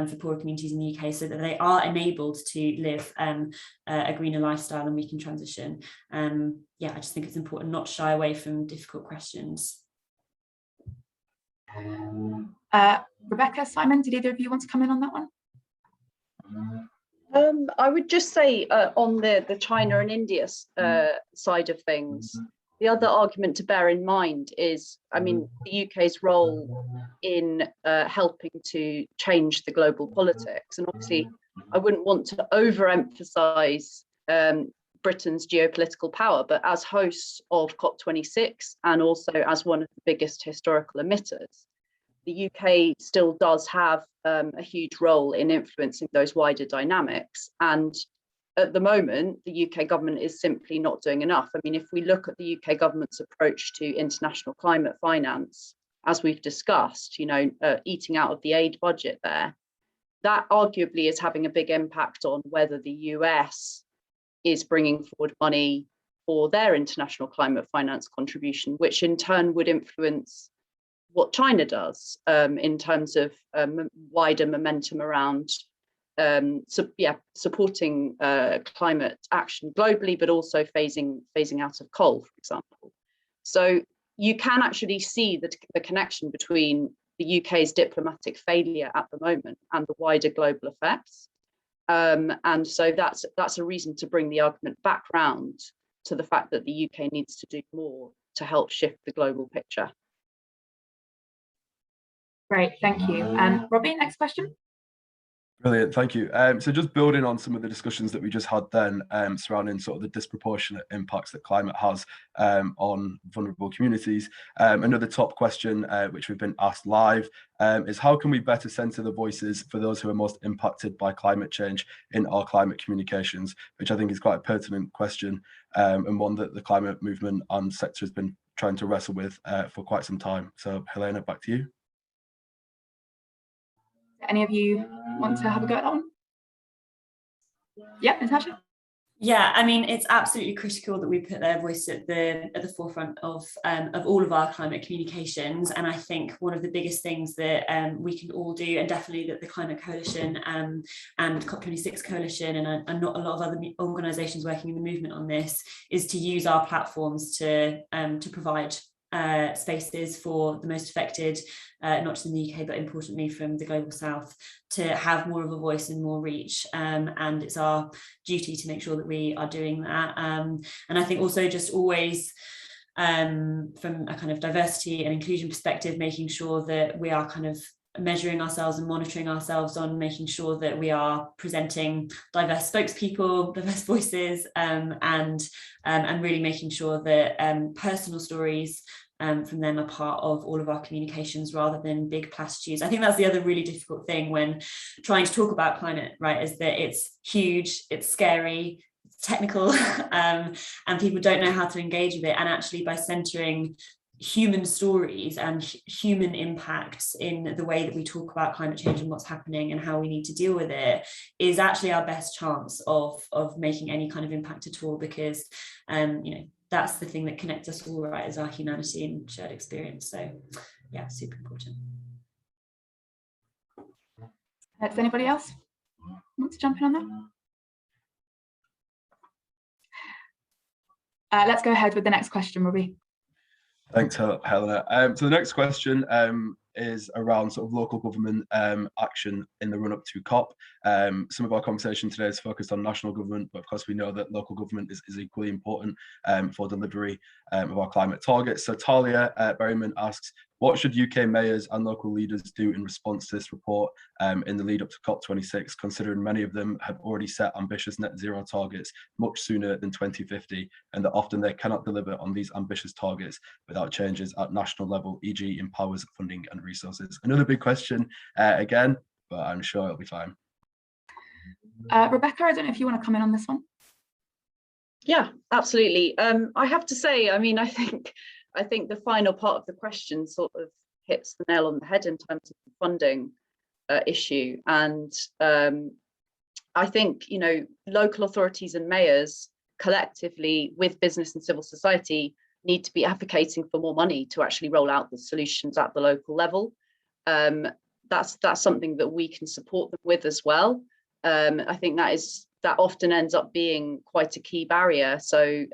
for poorer communities in the UK, so that they are enabled to live a greener lifestyle and we can transition. Yeah, I just think it's important not to shy away from difficult questions. Rebecca, Simon, did either of you want to come in on that one? I would just say on the China and India side of things, the other argument to bear in mind is, I mean, the UK's role in helping to change the global politics. And obviously, I wouldn't want to overemphasize Britain's geopolitical power, but as hosts of COP26 and also as one of the biggest historical emitters, the UK still does have a huge role in influencing those wider dynamics. And at the moment, the UK government is simply not doing enough. I mean, if we look at the UK government's approach to international climate finance, as we've discussed, you know, eating out of the aid budget there, that arguably is having a big impact on whether the US is bringing forward money for their international climate finance contribution, which in turn would influence what China does in terms of wider momentum around supporting climate action globally, but also phasing out of coal, for example. So you can actually see the connection between the UK's diplomatic failure at the moment and the wider global effects. And so that's a reason to bring the argument back round to the fact that the UK needs to do more to help shift the global picture. Great, thank you. Robbie, next question. Brilliant, thank you. So just building on some of the discussions that we just had then surrounding sort of the disproportionate impacts that climate has on vulnerable communities. Another top question which we've been asked live is, how can we better centre the voices for those who are most impacted by climate change in our climate communications, which I think is quite a pertinent question and one that the climate movement and sector has been trying to wrestle with for quite some time. So Helena, back to you. Any of you want to have a go at that one? Yeah, Natasha? Yeah, I mean, it's absolutely critical that we put their voice at the forefront of all of our climate communications. And I think one of the biggest things that we can all do, and definitely that the Climate Coalition and COP26 Coalition and not a lot of other organisations working in the movement on this, is to use our platforms to provide spaces for the most affected, not just in the UK, but importantly from the global south, to have more of a voice and more reach. And it's our duty to make sure that we are doing that. And I think also just always from a kind of diversity and inclusion perspective, making sure that we are kind of measuring ourselves and monitoring ourselves on making sure that we are presenting diverse spokespeople, diverse voices, and really making sure that personal stories from them are part of all of our communications rather than big platitudes. I think that's the other really difficult thing when trying to talk about climate, right, is that it's huge, it's scary, it's technical, and people don't know how to engage with it. And actually by centering human stories and human impacts in the way that we talk about climate change and what's happening and how we need to deal with it is actually our best chance of making any kind of impact at all, because you know, that's the thing that connects us all, right, is our humanity and shared experience. So yeah, super important. Does anybody else want to jump in on that? Let's go ahead with the next question, Robbie. Thanks, Helena. So the next question is around sort of local government action in the run-up to COP. Some of our conversation today is focused on national government, but of course we know that local government is equally important for delivery of our climate targets. So Talia Berryman asks, what should UK mayors and local leaders do in response to this report in the lead up to COP26, considering many of them have already set ambitious net zero targets much sooner than 2050, and that often they cannot deliver on these ambitious targets without changes at national level, e.g. in powers, funding and resources? Another big question again, but I'm sure it'll be fine. Rebecca, I don't know if you want to come in on this one. Yeah, absolutely. I have to say, I mean, I think the final part of the question sort of hits the nail on the head in terms of the funding issue. And I think, you know, local authorities and mayors collectively with business and civil society need to be advocating for more money to actually roll out the solutions at the local level. That's something that we can support them with as well. I think that often ends up being quite a key barrier. So,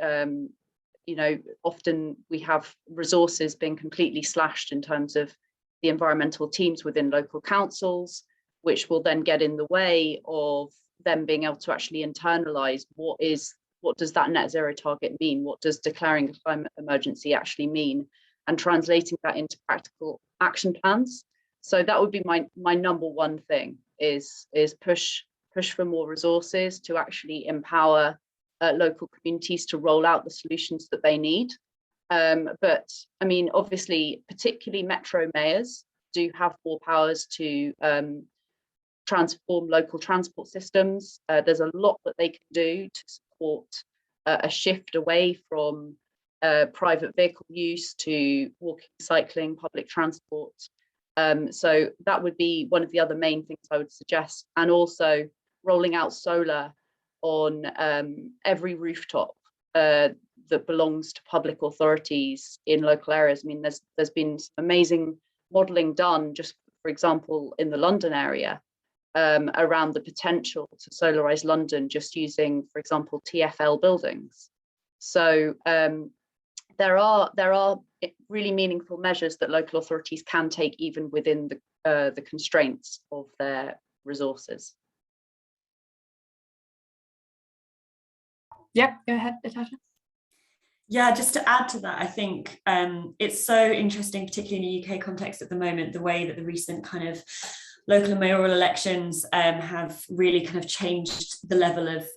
you know, often we have resources being completely slashed in terms of the environmental teams within local councils, which will then get in the way of them being able to actually internalize what does that net zero target mean? What does declaring a climate emergency actually mean? And translating that into practical action plans. So that would be my number one thing is push for more resources to actually empower local communities to roll out the solutions that they need. But I mean, obviously, particularly metro mayors do have more powers to transform local transport systems. There's a lot that they can do to support a shift away from private vehicle use to walking, cycling, public transport. So that would be one of the other main things I would suggest. And also rolling out solar on every rooftop that belongs to public authorities in local areas. I mean, there's been some amazing modelling done, just for example, in the London area, around the potential to solarize London just using, for example, TfL buildings. So there are really meaningful measures that local authorities can take even within the constraints of their resources. Yep, go ahead, Natasha. Yeah, just to add to that, I think it's so interesting, particularly in the UK context at the moment, the way that the recent kind of local and mayoral elections have really kind of changed the level of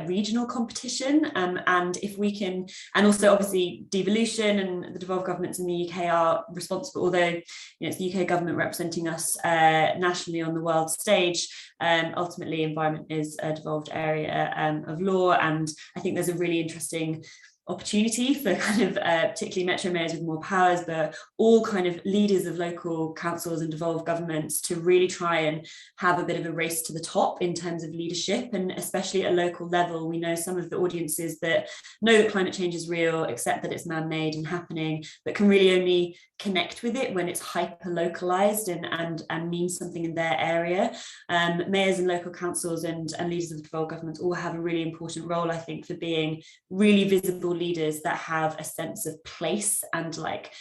regional competition. And if we can, and also obviously devolution and the devolved governments in the UK are responsible, although you know, it's the UK government representing us nationally on the world stage. Ultimately, environment is a devolved area of law, and I think there's a really interesting opportunity for kind of particularly metro mayors with more powers, but all kind of leaders of local councils and devolved governments to really try and have a bit of a race to the top in terms of leadership. And especially at a local level, we know some of the audiences that know that climate change is real, accept that it's man-made and happening, but can really only connect with it when it's hyper localized and means something in their area. Mayors and local councils and leaders of the devolved governments all have a really important role, I think, for being really visible leaders that have a sense of place and like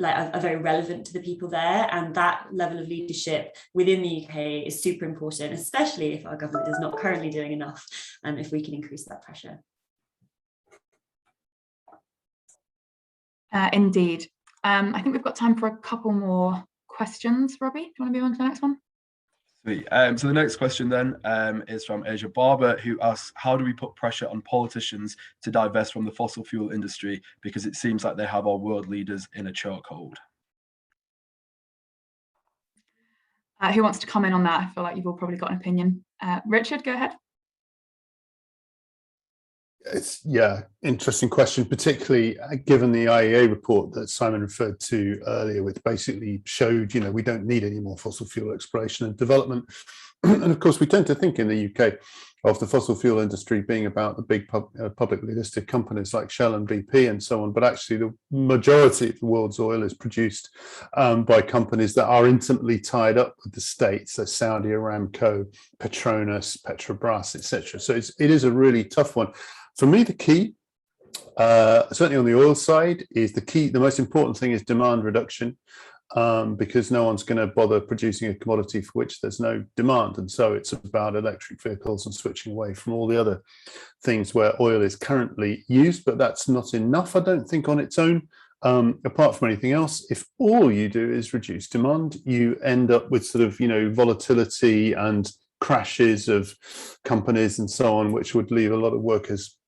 are very relevant to the people there. And that level of leadership within the UK is super important, especially if our government is not currently doing enough, and if we can increase that pressure. Indeed. I think we've got time for a couple more questions. Robbie, do you want to move on to the next one? Sweet. So the next question then is from Asia Barber, who asks, how do we put pressure on politicians to divest from the fossil fuel industry, because it seems like they have our world leaders in a chokehold? Who wants to comment on that? I feel like you've all probably got an opinion. Richard, go ahead. It's, interesting question, particularly given the IEA report that Simon referred to earlier, which basically showed, we don't need any more fossil fuel exploration and development. And of course, we tend to think in the UK of the fossil fuel industry being about the big publicly listed companies like Shell and BP and so on, but actually the majority of the world's oil is produced by companies that are intimately tied up with the state, so Saudi Aramco, Petronas, Petrobras, etc. So it is a really tough one. For me, the key Certainly on the oil side is the most important thing is demand reduction, because no one's going to bother producing a commodity for which there's no demand. And so it's about electric vehicles and switching away from all the other things where oil is currently used, but that's not enough, I don't think, on its own. Apart from anything else, if all you do is reduce demand, you end up with sort of, volatility and crashes of companies and so on, which would leave a lot of workers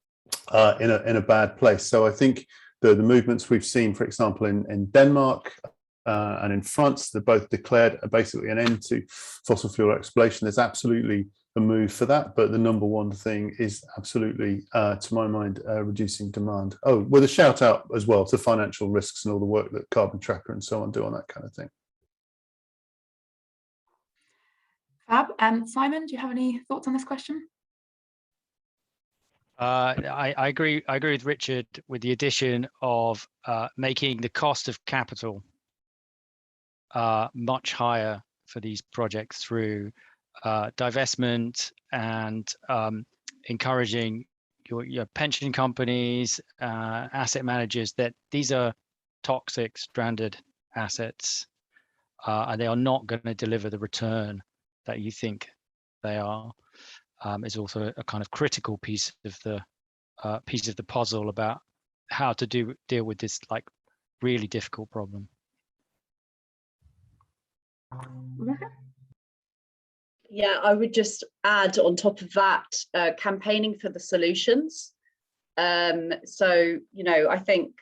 in a bad place. So I think the movements we've seen, for example, in Denmark and in France, they both declared basically an end to fossil fuel exploration. There's absolutely a move for that, but the number one thing is absolutely, to my mind, reducing demand. Oh, with a shout out as well to financial risks and all the work that Carbon Tracker and so on do on that kind of thing. Fab. Simon, do you have any thoughts on this question? I agree with Richard with the addition of making the cost of capital much higher for these projects through divestment and encouraging your pension companies, asset managers, that these are toxic stranded assets and they are not going to deliver the return that you think they are. Is also a kind of critical piece of the puzzle about how to deal with this really difficult problem. Yeah, I would just add on top of that, campaigning for the solutions. So, I think,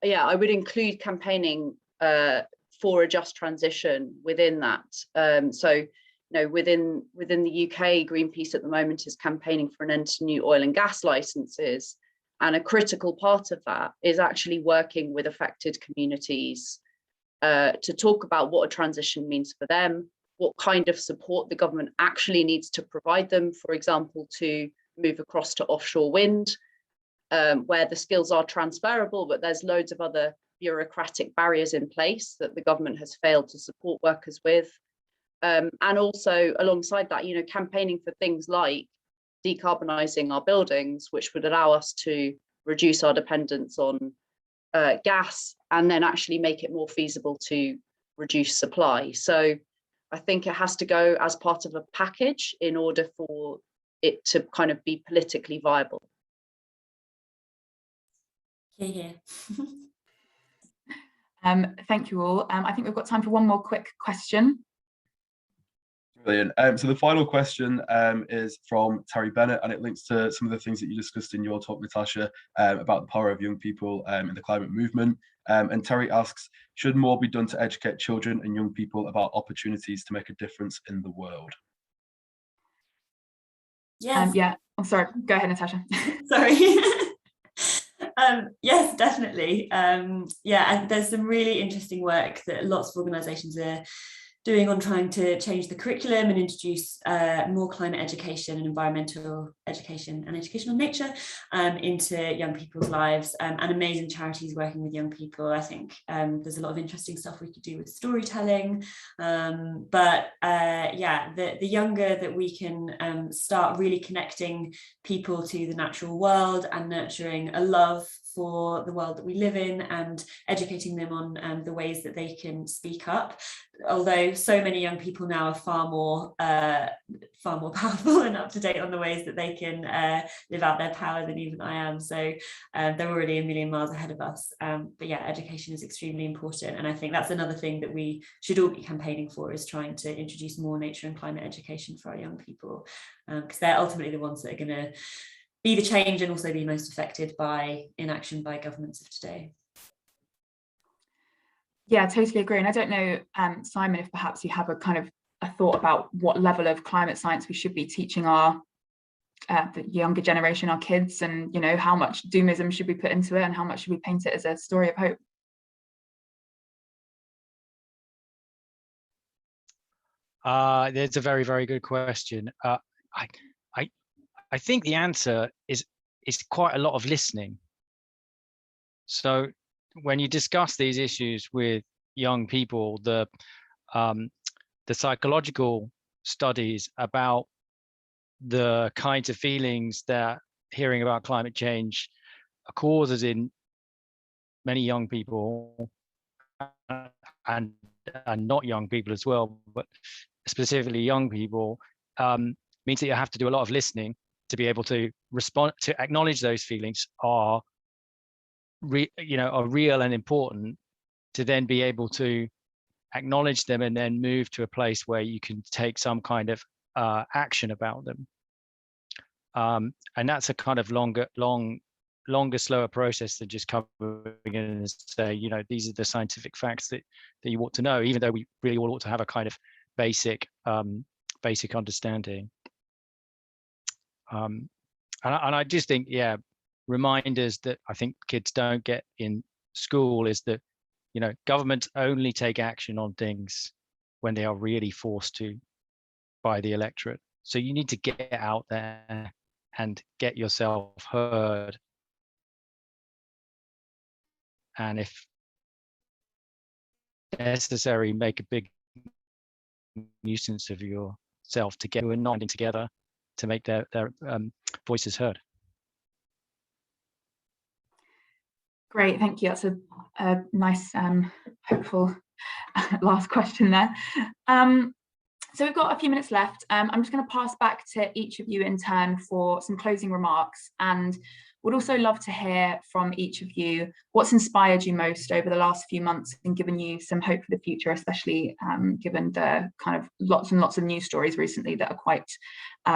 I would include campaigning for a just transition within that. So, within the UK, Greenpeace at the moment is campaigning for an end to new oil and gas licenses. And a critical part of that is actually working with affected communities to talk about what a transition means for them, what kind of support the government actually needs to provide them, for example, to move across to offshore wind, where the skills are transferable, but there's loads of other bureaucratic barriers in place that the government has failed to support workers with. And also alongside that, campaigning for things like decarbonising our buildings, which would allow us to reduce our dependence on gas and then actually make it more feasible to reduce supply. So I think it has to go as part of a package in order for it to kind of be politically viable. Yeah. Thank you all. I think we've got time for one more quick question. Brilliant. So the final question is from Terry Bennett, and it links to some of the things that you discussed in your talk, Natasha, about the power of young people in the climate movement. And Terry asks, should more be done to educate children and young people about opportunities to make a difference in the world? Yes. Yeah, I'm sorry. Go ahead, Natasha. Sorry. Yes, definitely. And there's some really interesting work that lots of organisations are doing on trying to change the curriculum and introduce more climate education and environmental education and education on nature into young people's lives, and amazing charities working with young people. I think there's a lot of interesting stuff we could do with storytelling, but the younger that we can start really connecting people to the natural world and nurturing a love for the world that we live in and educating them on the ways that they can speak up. Although so many young people now are far more powerful and up to date on the ways that they can live out their power than even I am. So they're already a million miles ahead of us. But yeah, education is extremely important. And I think that's another thing that we should all be campaigning for, is trying to introduce more nature and climate education for our young people, because they're ultimately the ones that are going to be the change and also be most affected by inaction by governments of today. Yeah, totally agree. And I don't know, Simon, if perhaps you have a kind of a thought about what level of climate science we should be teaching our the younger generation, our kids, and how much doomism should we put into it and how much should we paint it as a story of hope? That's a very, very good question. I think the answer is quite a lot of listening. So when you discuss these issues with young people, the psychological studies about the kinds of feelings that hearing about climate change causes in many young people and not young people as well, but specifically young people, means that you have to do a lot of listening to be able to respond, to acknowledge those feelings are real and important, to then be able to acknowledge them and then move to a place where you can take some kind of action about them. And that's a kind of longer, slower process than just coming in and say, these are the scientific facts that you ought to know, even though we really all ought to have a kind of basic understanding. And I just think, reminders that I think kids don't get in school is that, governments only take action on things when they are really forced to by the electorate. So you need to get out there and get yourself heard. And if necessary, make a big nuisance of yourself to get everyone nodding together to make their voices heard. Great, thank you. That's a nice, hopeful last question there. So we've got a few minutes left. I'm just going to pass back to each of you in turn for some closing remarks, and would also love to hear from each of you what's inspired you most over the last few months and given you some hope for the future, especially given the kind of lots and lots of news stories recently that are quite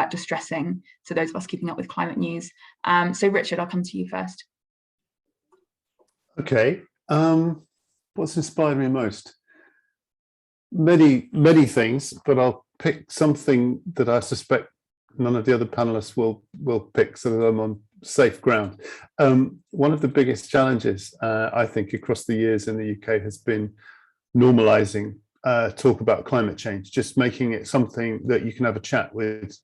distressing to those of us keeping up with climate news. So Richard, I'll come to you first. Okay, what's inspired me most? Many things, but I'll pick something that I suspect none of the other panelists will pick, so that I'm on safe ground. One of the biggest challenges, I think, across the years in the UK has been normalizing talk about climate change, just making it something that you can have a chat with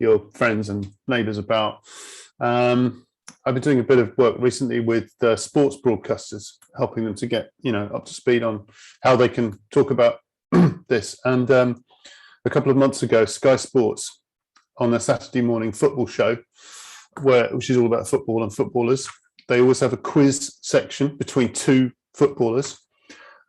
your friends and neighbours about. I've been doing a bit of work recently with sports broadcasters, helping them to get up to speed on how they can talk about this. And a couple of months ago, Sky Sports, on their Saturday morning football show, which is all about football and footballers, they always have a quiz section between two footballers.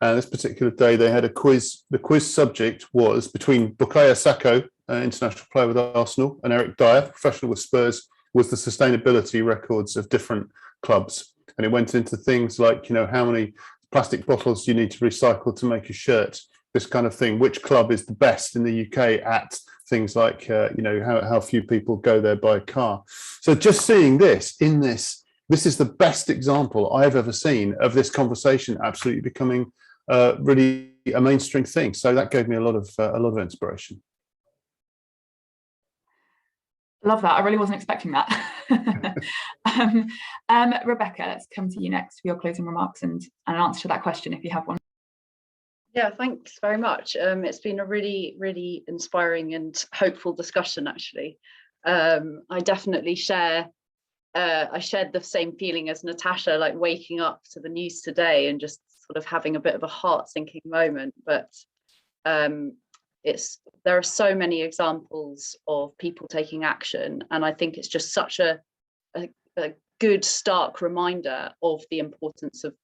And this particular day, they had a quiz. The quiz subject was between Bukayo Saka, an international player with Arsenal, and Eric Dyer, professional with Spurs, was the sustainability records of different clubs. And it went into things like, how many plastic bottles you need to recycle to make a shirt, this kind of thing. Which club is the best in the UK at things like, how few people go there by car. So just seeing this is the best example I've ever seen of this conversation absolutely becoming really a mainstream thing. So that gave me a lot of inspiration. Love that. I really wasn't expecting that. Rebecca, let's come to you next for your closing remarks and an answer to that question if you have one. Yeah, thanks very much. It's been a really, really inspiring and hopeful discussion, actually. I definitely shared the same feeling as Natasha, like waking up to the news today and just sort of having a bit of a heart-sinking moment. But there are so many examples of people taking action, and I think it's just such a good stark reminder of the importance of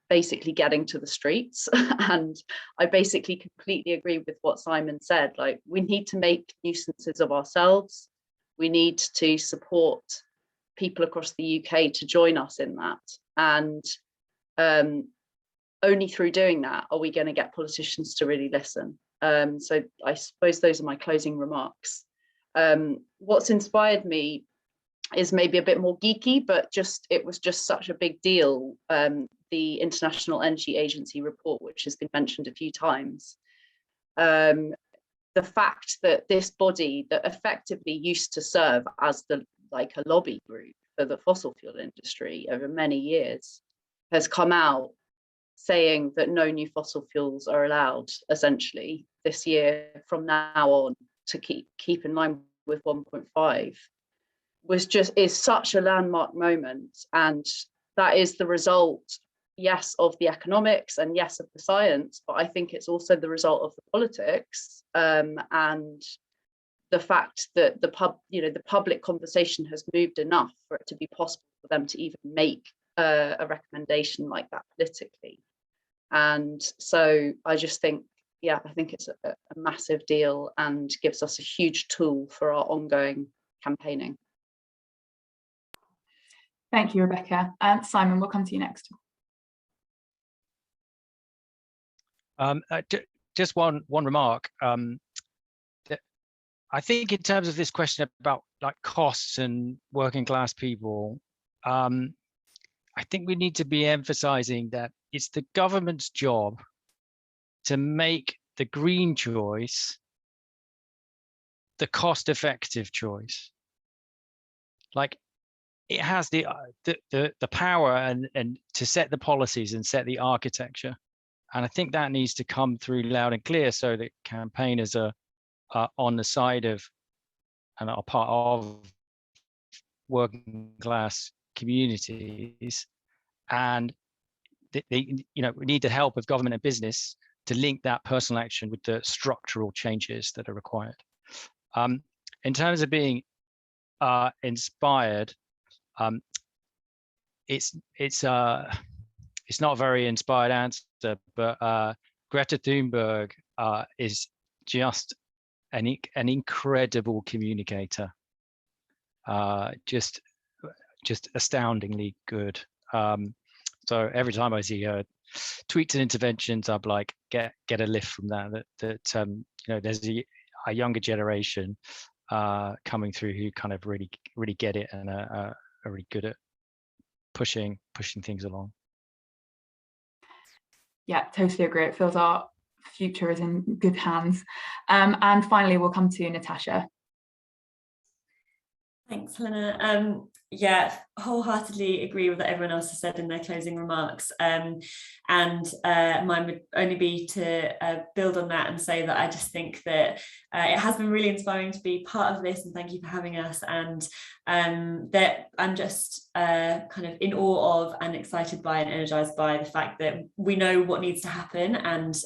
basically getting to the streets. And I basically completely agree with what Simon said. We need to make nuisances of ourselves. We need to support people across the UK to join us in that, and only through doing that are we going to get politicians to really listen. So I suppose those are my closing remarks. What's inspired me is maybe a bit more geeky, but it was just such a big deal. The International Energy Agency report, which has been mentioned a few times. The fact that this body that effectively used to serve as a lobby group for the fossil fuel industry over many years has come out saying that no new fossil fuels are allowed essentially this year from now on to keep in line with 1.5 is such a landmark moment. And that is the result, yes, of the economics and yes, of the science, but I think it's also the result of the politics and the fact that the public conversation has moved enough for it to be possible for them to even make a recommendation like that politically. And so I just think, yeah, I think it's a massive deal and gives us a huge tool for our ongoing campaigning. Thank you, Rebecca. Simon, we'll come to you next. Just one remark. I think in terms of this question about like costs and working class people, I think we need to be emphasizing that it's the government's job to make the green choice the cost-effective choice. Like, it has the power and to set the policies and set the architecture, and I think that needs to come through loud and clear so that campaigners are on the side of and are part of working class communities, and we need the help of government and business to link that personal action with the structural changes that are required. In terms of being inspired, it's not a very inspired answer, but Greta Thunberg is just an incredible communicator, just astoundingly good. So every time I see her tweets and interventions, I'm like, get a lift from that. There's a younger generation coming through who kind of really get it and are really good at pushing things along. Yeah, totally agree. It feels our future is in good hands. And finally, we'll come to Natasha. Thanks, Helena. Yeah, wholeheartedly agree with what everyone else has said in their closing remarks. And mine would only be to build on that and say that I just think that it has been really inspiring to be part of this, and thank you for having us. And that I'm just kind of in awe of and excited by and energized by the fact that we know what needs to happen, and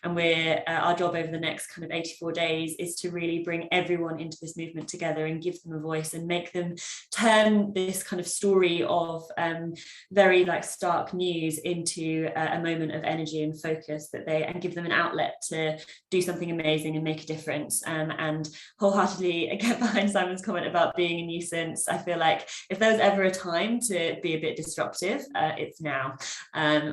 we're our job over the next kind of 84 days is to really bring everyone into this movement together and give them a voice and make them turn this kind of story of very like stark news into a moment of energy and focus and give them an outlet to do something amazing and make a difference. And wholeheartedly I get behind Simon's comment about being a nuisance. I feel like if there was ever a time to be a bit disruptive, it's now.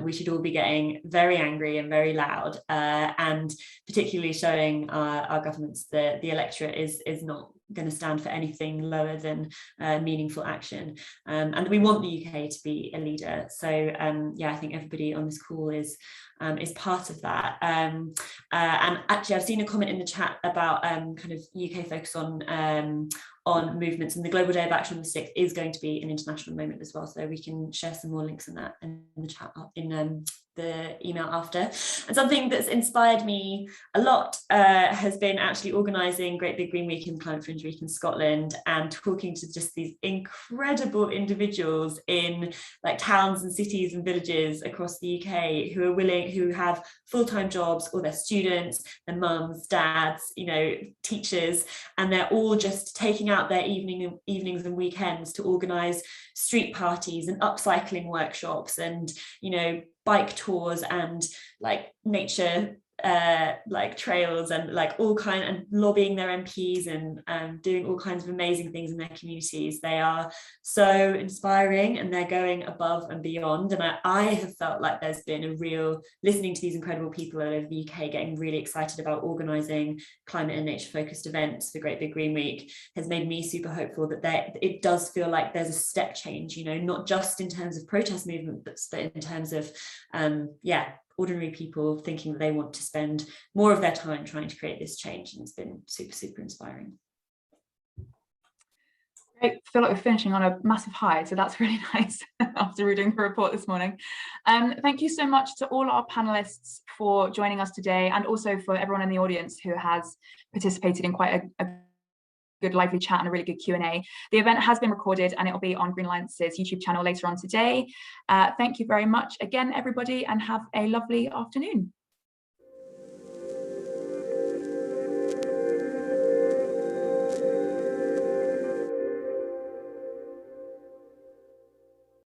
We should all be getting very angry and very loud, and particularly showing our governments that the electorate is not going to stand for anything lower than meaningful action, and we want the UK to be a leader. So yeah, I think everybody on this call is part of that. And actually, I've seen a comment in the chat about kind of UK focus on movements, and the Global Day of Action on the 6th is going to be an international moment as well. So we can share some more links in that in the chat in the email after. And something that's inspired me a lot has been actually organising Great Big Green Week and Climate Fringe Week in Scotland, and talking to just these incredible individuals in like towns and cities and villages across the UK who have full-time jobs, or they're students, their mums, dads, teachers, and they're all just taking out their evenings and weekends to organise street parties and upcycling workshops and bike tours and like nature like trails and like all kind, and lobbying their MPs and doing all kinds of amazing things in their communities. They are so inspiring and they're going above and beyond, and I have felt like there's been a real, listening to these incredible people all over the UK getting really excited about organising climate and nature focused events for Great Big Green Week has made me super hopeful that it does feel like there's a step change, not just in terms of protest movement, but in terms of ordinary people thinking that they want to spend more of their time trying to create this change. And it's been super, super inspiring. Great. I feel like we're finishing on a massive high, so that's really nice after reading the report this morning. Thank you so much to all our panelists for joining us today, and also for everyone in the audience who has participated in quite a good lively chat and a really good Q&A. The event has been recorded and it will be on Green Alliance's YouTube channel later on today. Thank you very much again, everybody, and have a lovely afternoon.